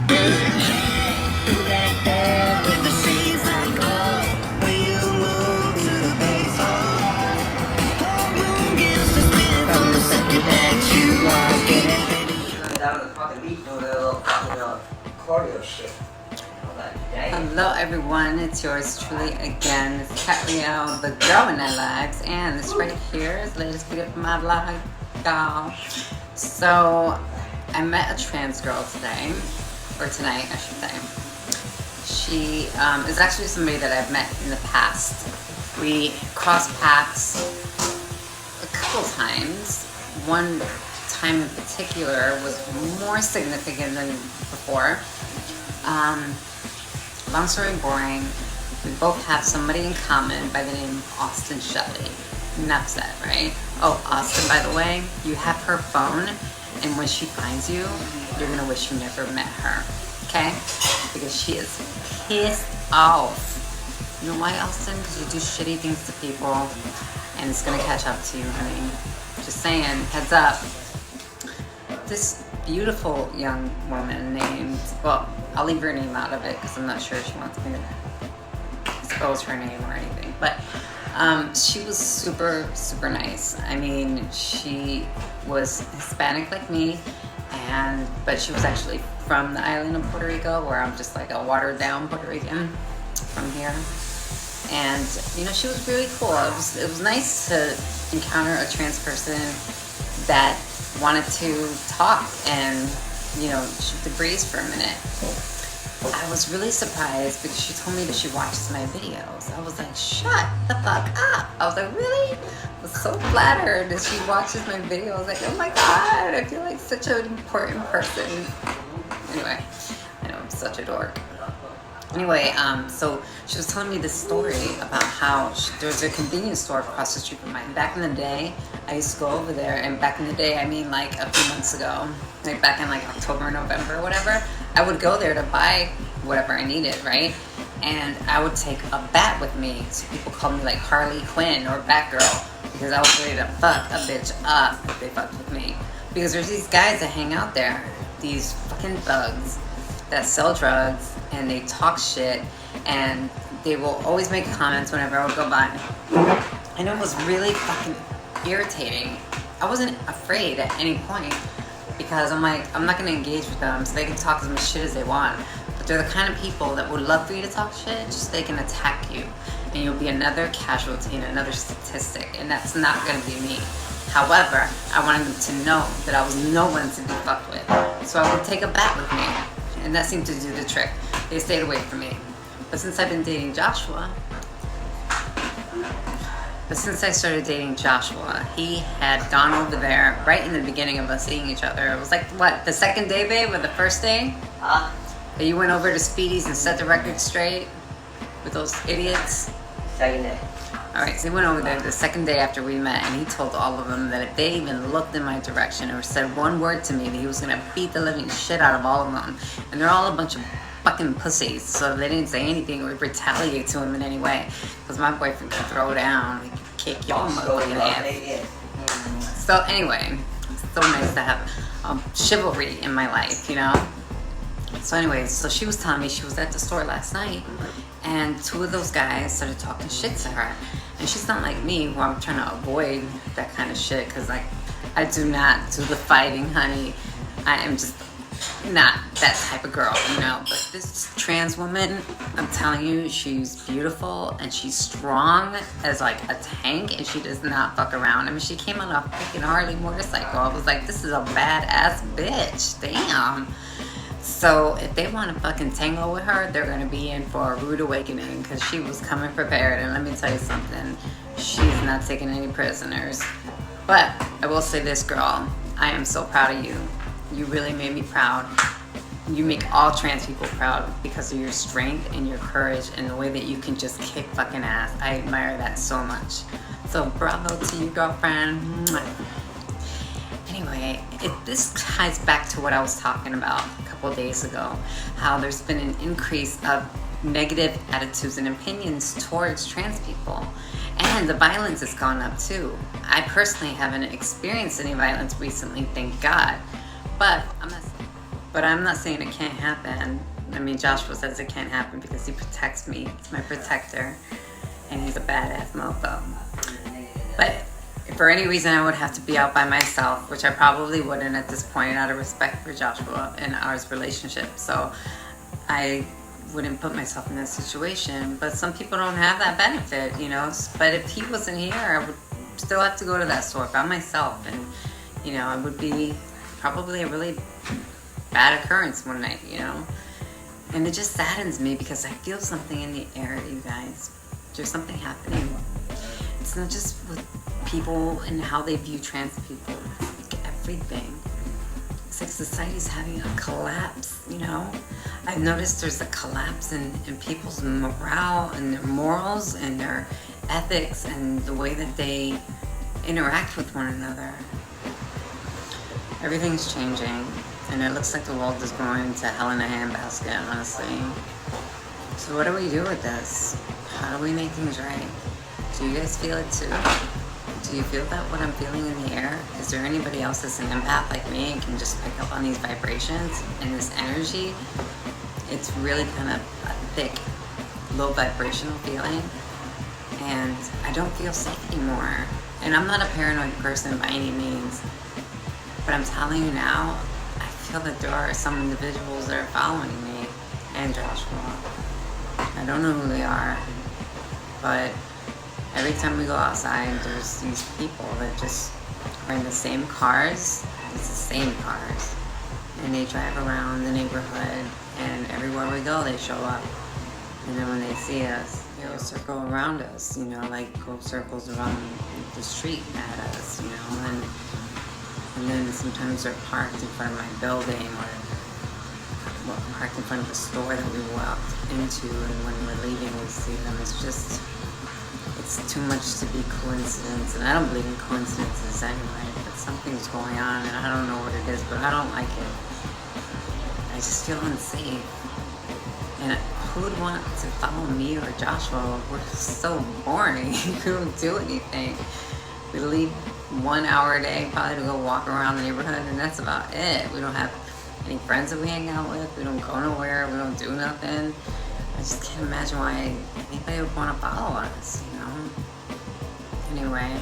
Hello everyone, it's yours truly again. It's Kat Leo, the girl in our lives, and this right here is the latest video from my vlog, y'all. So, I met a trans girl today, or tonight I should say. She is actually somebody that I've met in the past. We crossed paths a couple times. One time in particular was more significant than before. Long story boring, we both have somebody in common by the name of Austin Shelley. Enough said, right? Oh, Austin, by the way, you have her phone, and when she finds you, you're gonna wish you never met her, okay? Because she is pissed off. You know why, Austin? Because you do shitty things to people, and it's gonna catch up to you, honey. Just saying, heads up. This beautiful young woman named, well, I'll leave her name out of it because I'm not sure she wants me to expose her name or anything, but she was super, super nice. I mean, she was Hispanic like me, but she was actually from the island of Puerto Rico, where I'm just like a watered down Puerto Rican from here. And, you know, she was really cool. It was nice to encounter a trans person that wanted to talk and, you know, shoot the breeze for a minute. I was really surprised because she told me that she watches my videos. I was like, shut the fuck up. I was like, really? I was so flattered that she watches my videos. Like, oh my God, I feel like such an important person. Anyway, I know I'm such a dork. Anyway, so she was telling me this story about how there's a convenience store across the street from mine. Back in the day, I used to go over there, and back in the day, I mean like a few months ago, like back in like October, November, whatever, I would go there to buy whatever I needed, right? And I would take a bat with me. So people called me like Harley Quinn or Batgirl because I was ready to fuck a bitch up if they fucked with me. Because there's these guys that hang out there, these fucking thugs that sell drugs, and they talk shit, and they will always make comments whenever I would go by. And it was really fucking irritating. I wasn't afraid at any point because I'm like, I'm not gonna engage with them, so they can talk as much shit as they want. But they're the kind of people that would love for you to talk shit, just so they can attack you. And you'll be another casualty and another statistic, and that's not gonna be me. However, I wanted them to know that I was no one to be fucked with. So I would take a bat with me, and that seemed to do the trick. They stayed away from me. But since I've been dating Joshua, since I started dating Joshua, he had gone over there right in the beginning of us seeing each other. It was like, what, the second day, babe, or the first day? That you went over to Speedy's and set the record straight with those idiots? Second day. Alright, so he went over there the second day after we met, and he told all of them that if they even looked in my direction or said one word to me, that he was gonna beat the living shit out of all of them. And they're all a bunch of fucking pussies, so they didn't say anything or retaliate to him in any way. Because my boyfriend could throw down, he could kick y'all motherfucking ass. So anyway, it's so nice to have chivalry in my life, you know? So anyway, so she was telling me she was at the store last night, and two of those guys started talking shit to her. And she's not like me, who I'm trying to avoid that kind of shit, because like, I do not do the fighting, honey. I am just not that type of girl, you know. But this trans woman, I'm telling you, she's beautiful and she's strong as like a tank, and she does not fuck around. I mean, she came on a freaking Harley motorcycle. I was like, this is a badass bitch, damn. So if they want to fucking tango with her, they're going to be in for a rude awakening, because she was coming prepared. And let me tell you something, she's not taking any prisoners. But I will say this, girl, I am so proud of you. You really made me proud. You make all trans people proud because of your strength and your courage and the way that you can just kick fucking ass. I admire that so much. So bravo to you, girlfriend. Anyway, this ties back to what I was talking about a couple days ago, how there's been an increase of negative attitudes and opinions towards trans people. And the violence has gone up too. I personally haven't experienced any violence recently, thank God. But I'm not But I'm not saying it can't happen. I mean, Joshua says it can't happen because he protects me. He's my protector. And he's a badass mofo. But if for any reason I would have to be out by myself, which I probably wouldn't at this point out of respect for Joshua and our relationship. So I wouldn't put myself in that situation. But some people don't have that benefit, you know. But if he wasn't here, I would still have to go to that store by myself. And, you know, it would be probably a really bad occurrence one night, you know. And it just saddens me because I feel something in the air, you guys. There's something happening. It's not just with people and how they view trans people. Like everything. It's like society's having a collapse, you know? I've noticed there's a collapse in people's morale and their morals and their ethics and the way that they interact with one another. Everything's changing. And it looks like the world is going to hell in a handbasket, honestly. So what do we do with this? How do we make things right? Do you guys feel it too? Do you feel that what I'm feeling in the air? Is there anybody else that's an empath like me and can just pick up on these vibrations and this energy? It's really kind of a thick, low vibrational feeling. And I don't feel safe anymore. And I'm not a paranoid person by any means. But I'm telling you now, I feel that there are some individuals that are following me and Joshua. I don't know who they are, but every time we go outside, there's these people that just are in the same cars. It's the same cars. And they drive around the neighborhood, and everywhere we go, they show up. And then when they see us, they'll circle around us, you know, like go circles around the street at us, you know, and then sometimes they're parked in front of my building or parked in front of the store that we walked into, and when we're leaving we see them. It's too much to be coincidence, and I don't believe in coincidences anyway, but something's going on and I don't know what it is, but I don't like it. I just feel unsafe. And who would want to follow me or Joshua? We're so boring. We don't do anything. We leave 1 hour a day probably to go walk around the neighborhood, and that's about it. We don't have any friends that we hang out with. We don't go nowhere. We don't do nothing. I just can't imagine why anybody would want to follow us, you know? Anyway,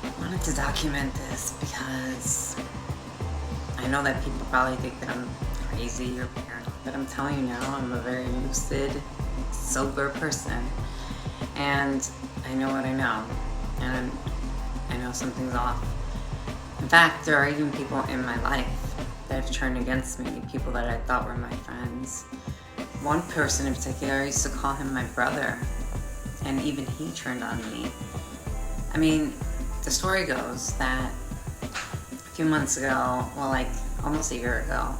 I wanted to document this because I know that people probably think that I'm crazy or paranoid, but I'm telling you now, I'm a very lucid, sober person. And I know what I know. And I know something's off. In fact, there are even people in my life that have turned against me, people that I thought were my friends. One person in particular, I used to call him my brother, and even he turned on me. I mean, the story goes that a few months ago, well, like almost a year ago,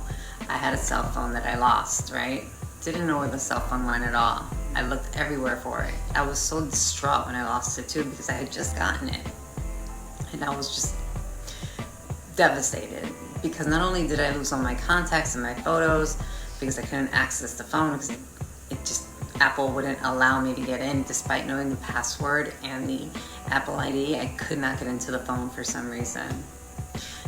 I had a cell phone that I lost, right? Didn't know where the cell phone went at all. I looked everywhere for it. I was so distraught when I lost it too, because I had just gotten it. And I was just devastated, because not only did I lose all my contacts and my photos, because I couldn't access the phone because Apple wouldn't allow me to get in despite knowing the password and the Apple ID. I could not get into the phone for some reason.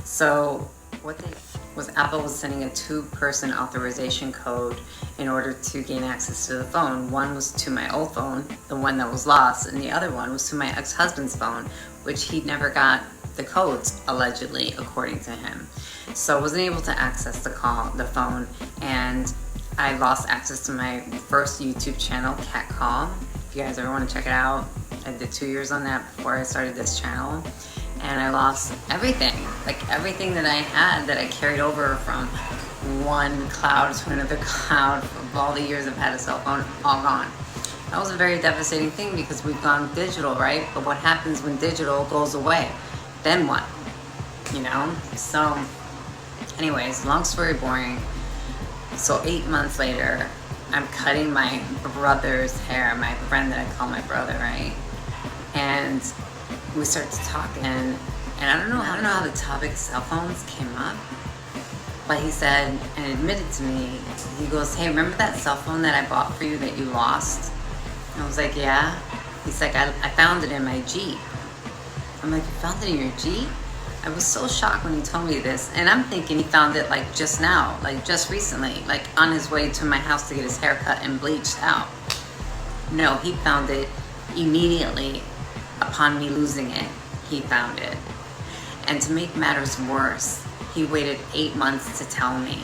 So what they was Apple was sending a 2-person authorization code in order to gain access to the phone. One was to my old phone, the one that was lost, and the other one was to my ex-husband's phone, which he never got the codes, allegedly, according to him. So I wasn't able to access the phone, and I lost access to my first YouTube channel, Cat Call. If you guys ever want to check it out, I did 2 years on that before I started this channel. And I lost everything, like everything that I had that I carried over from one cloud to another cloud of all the years I've had a cell phone, all gone. That was a very devastating thing because we've gone digital, right? But what happens when digital goes away? Then what? You know? So, anyways, long story boring. So 8 months later, I'm cutting my brother's hair, my friend that I call my brother, right? And we started talking, and I don't know how the topic cell phones came up, but he said and admitted to me, he goes, "Hey, remember that cell phone that I bought for you that you lost?" And I was like, "Yeah." He's like, I found it in my Jeep." I'm like, "You found it in your Jeep?" I was so shocked when he told me this, and I'm thinking he found it like just now, like just recently, like on his way to my house to get his hair cut and bleached out. No, he found it immediately upon me losing it. He found it. And to make matters worse, he waited 8 months to tell me.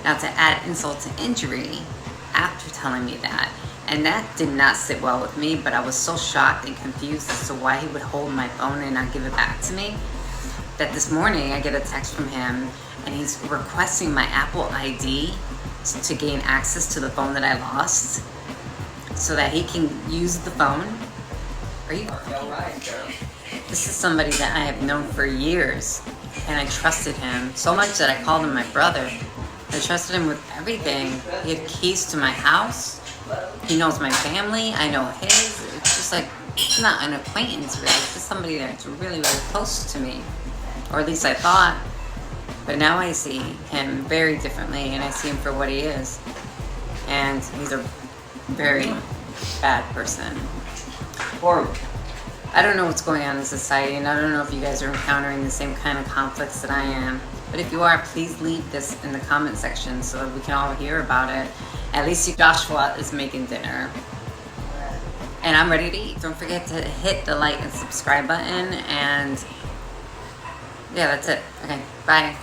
Now, to add insult to injury, after telling me that, and that did not sit well with me, but I was so shocked and confused as to why he would hold my phone and not give it back to me, that this morning I get a text from him and he's requesting my Apple ID to gain access to the phone that I lost so that he can use the phone. Are you kidding? This is somebody that I have known for years, and I trusted him so much that I called him my brother. I trusted him with everything. He had keys to my house. He knows my family. I know his. It's just like, it's not an acquaintance really. It's just somebody that's really, really close to me. Or at least I thought. But now I see him very differently, and I see him for what he is. And he's a very bad person. Horrible. I don't know what's going on in society, and I don't know if you guys are encountering the same kind of conflicts that I am. But if you are, please leave this in the comment section so that we can all hear about it. At least Joshua is making dinner. And I'm ready to eat. Don't forget to hit the like and subscribe button. And yeah, that's it. Okay, bye.